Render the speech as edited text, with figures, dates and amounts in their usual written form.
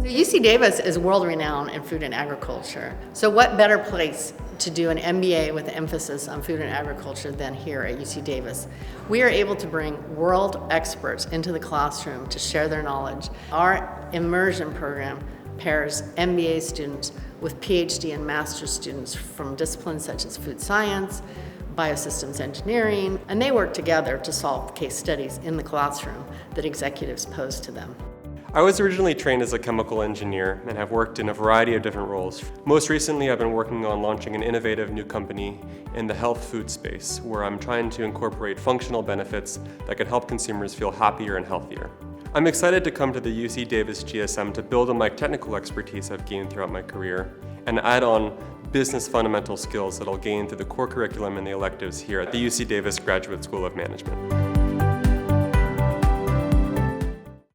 UC Davis is world-renowned in food and agriculture. So what better place to do an MBA with an emphasis on food and agriculture than here at UC Davis? We are able to bring world experts into the classroom to share their knowledge. Our Immersion program pairs MBA students with PhD and master's students from disciplines such as food science, biosystems engineering, and they work together to solve case studies in the classroom that executives pose to them. I was originally trained as a chemical engineer and have worked in a variety of different roles. Most recently, I've been working on launching an innovative new company in the health food space, where I'm trying to incorporate functional benefits that could help consumers feel happier and healthier. I'm excited to come to the UC Davis GSM to build on my technical expertise I've gained throughout my career and add on business fundamental skills that I'll gain through the core curriculum and the electives here at the UC Davis Graduate School of Management.